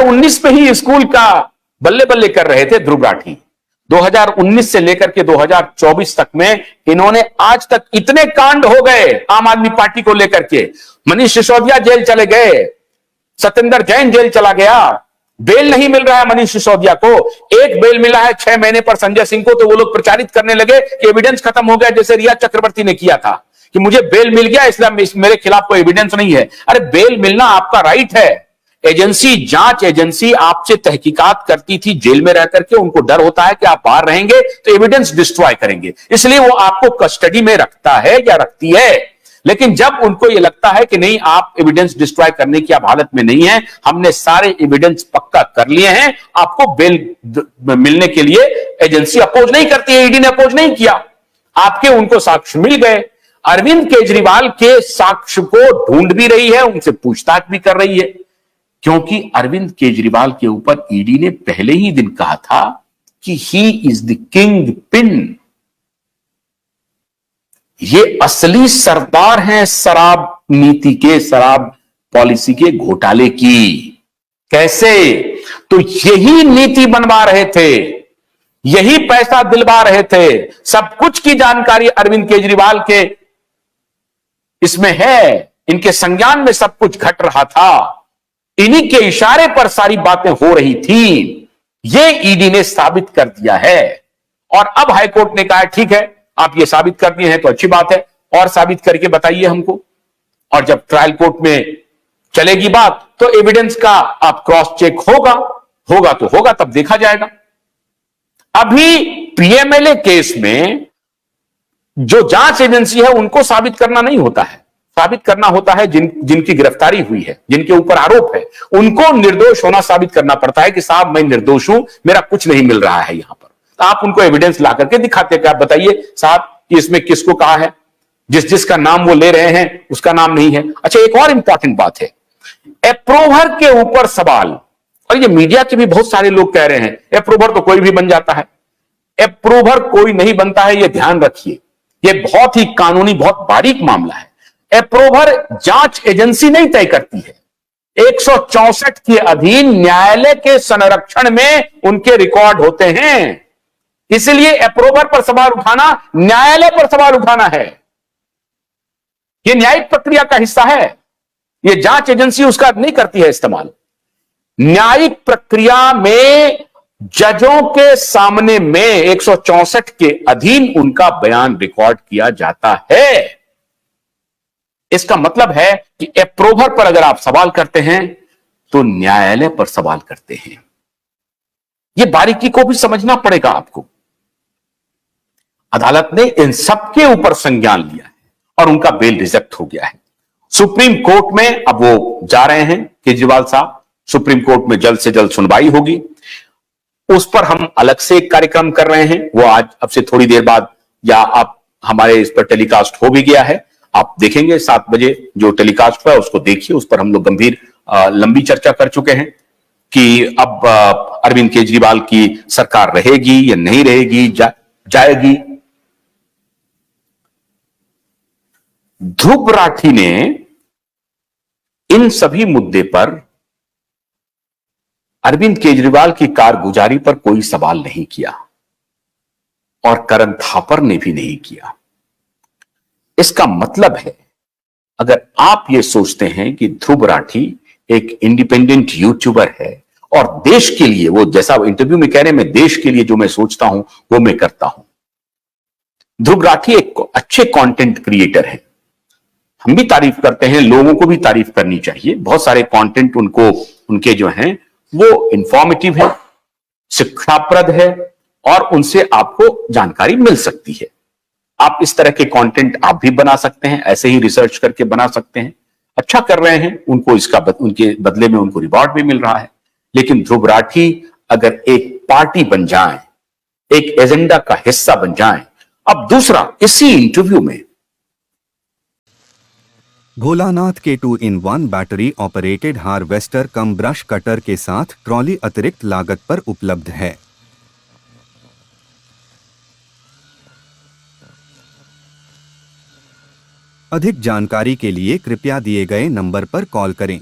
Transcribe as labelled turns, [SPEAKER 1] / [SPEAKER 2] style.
[SPEAKER 1] 2019 में ही स्कूल का बल्ले बल्ले कर रहे थे ध्रुव राठी। 2019 से लेकर के 2024 तक में इन्होंने आज तक इतने कांड हो गए आम आदमी पार्टी को लेकर के। मनीष सिसोदिया जेल चले गए, सत्येंद्र जैन जेल चला गया, बेल नहीं मिल रहा है मनीष सिसोदिया को। एक बेल मिला है 6 महीने पर संजय सिंह को, तो वो लोग प्रचारित करने लगे कि एविडेंस खत्म हो गया, जैसे रिया चक्रवर्ती ने किया था कि मुझे बेल मिल गया इसलिए मेरे खिलाफ कोई एविडेंस नहीं है। अरे बेल मिलना आपका राइट है। एजेंसी, जांच एजेंसी आपसे तहकीकात करती थी जेल में रह करके, उनको डर होता है कि आप बाहर रहेंगे तो एविडेंस डिस्ट्रॉय करेंगे, इसलिए वो आपको कस्टडी में रखता है या रखती है। लेकिन जब उनको यह लगता है कि नहीं, आप एविडेंस डिस्ट्रॉय करने की आप हालत में नहीं है, हमने सारे एविडेंस पक्का कर लिए हैं, आपको बेल मिलने के लिए एजेंसी अपोज नहीं करती है, ईडी ने अपोज नहीं किया, आपके उनको साक्ष्य मिल गए। अरविंद केजरीवाल के साक्ष्य को ढूंढ भी रही है, उनसे पूछताछ भी कर रही है, क्योंकि अरविंद केजरीवाल के ऊपर ईडी ने पहले ही दिन कहा था कि he is the king pin. ये असली सरदार हैं शराब नीति के, शराब पॉलिसी के घोटाले की। कैसे? तो यही नीति बनवा रहे थे, यही पैसा दिलवा रहे थे, सब कुछ की जानकारी अरविंद केजरीवाल के इसमें है, इनके संज्ञान में सब कुछ घट रहा था, इन्हीं के इशारे पर सारी बातें हो रही थी। ये ईडी ने साबित कर दिया है और अब हाईकोर्ट ने कहा ठीक है, आप ये साबित कर दिए हैं तो अच्छी बात है, और साबित करके बताइए हमको। और जब ट्रायल कोर्ट में चलेगी बात तो एविडेंस का आप क्रॉस चेक होगा तो होगा, तब देखा जाएगा। अभी पीएमएलए केस में जो जांच एजेंसी है उनको साबित करना नहीं होता है, साबित करना होता है जिनकी गिरफ्तारी हुई है, जिनके ऊपर आरोप है, उनको निर्दोष होना साबित करना पड़ता है कि साहब मैं निर्दोष हूं, मेरा कुछ नहीं मिल रहा है यहां पर। तो आप उनको एविडेंस ला करके दिखाते हैं कि आप बताइए साहब कि इसमें किसको कहा है, जिसका नाम वो ले रहे हैं उसका नाम नहीं है। अच्छा, एक और इंपॉर्टेंट बात है, अप्रूवर के ऊपर सवाल, और ये मीडिया के भी बहुत सारे लोग कह रहे हैं अप्रूवर तो कोई भी बन जाता है। अप्रूवर कोई नहीं बनता है, ये ध्यान रखिए, ये बहुत ही कानूनी बहुत बारीक मामला है। अप्रूवर जांच एजेंसी नहीं तय करती है, 164 के अधीन न्यायालय के संरक्षण में उनके रिकॉर्ड होते हैं, इसलिए अप्रूवर पर सवाल उठाना न्यायालय पर सवाल उठाना है, यह न्यायिक प्रक्रिया का हिस्सा है। यह जांच एजेंसी उसका नहीं करती है इस्तेमाल। न्यायिक प्रक्रिया में जजों के सामने में 164 के अधीन उनका बयान रिकॉर्ड किया जाता है। इसका मतलब है कि अप्रूवर पर अगर आप सवाल करते हैं तो न्यायालय पर सवाल करते हैं। यह बारीकी को भी समझना पड़ेगा आपको। अदालत ने इन सबके ऊपर संज्ञान लिया है और उनका बेल रिजेक्ट हो गया है। सुप्रीम कोर्ट में अब वो जा रहे हैं केजरीवाल साहब, सुप्रीम कोर्ट में जल्द से जल्द सुनवाई होगी, उस पर हम अलग से एक कार्यक्रम कर रहे हैं। वो आज अब से थोड़ी देर बाद या आप हमारे इस पर टेलीकास्ट हो भी गया है, आप देखेंगे 7 बजे जो टेलीकास्ट हुआ है उसको देखिए। उस पर हम लोग गंभीर लंबी चर्चा कर चुके हैं कि अब अरविंद केजरीवाल की सरकार रहेगी या नहीं रहेगी, जाएगी। ध्रुव राठी ने इन सभी मुद्दे पर अरविंद केजरीवाल की कारगुजारी पर कोई सवाल नहीं किया और करण थापर ने भी नहीं किया। इसका मतलब है, अगर आप यह सोचते हैं कि ध्रुव राठी एक इंडिपेंडेंट यूट्यूबर है और देश के लिए, वो जैसा इंटरव्यू में कह रहे हैं, मैं देश के लिए जो मैं सोचता हूं वो मैं करता हूं। ध्रुव राठी एक अच्छे कंटेंट क्रिएटर है, हम भी तारीफ करते हैं, लोगों को भी तारीफ करनी चाहिए। बहुत सारे कंटेंट उनके जो हैं वो इंफॉर्मेटिव है, शिक्षाप्रद है और उनसे आपको जानकारी मिल सकती है। आप इस तरह के कंटेंट आप भी बना सकते हैं, ऐसे ही रिसर्च करके बना सकते हैं। अच्छा कर रहे हैं, उनको उनके बदले में उनको रिवॉर्ड भी मिल रहा है। लेकिन ध्रुव राठी अगर एक पार्टी बन जाएं, एक एजेंडा का हिस्सा बन जाएं। अब दूसरा, इसी इंटरव्यू में
[SPEAKER 2] भोलानाथ के 2-in-1 बैटरी ऑपरेटेड हार्वेस्टर कम ब्रश कटर के साथ ट्रॉली अतिरिक्त लागत पर उपलब्ध है। अधिक जानकारी के लिए कृपया दिए गए नंबर पर कॉल करें।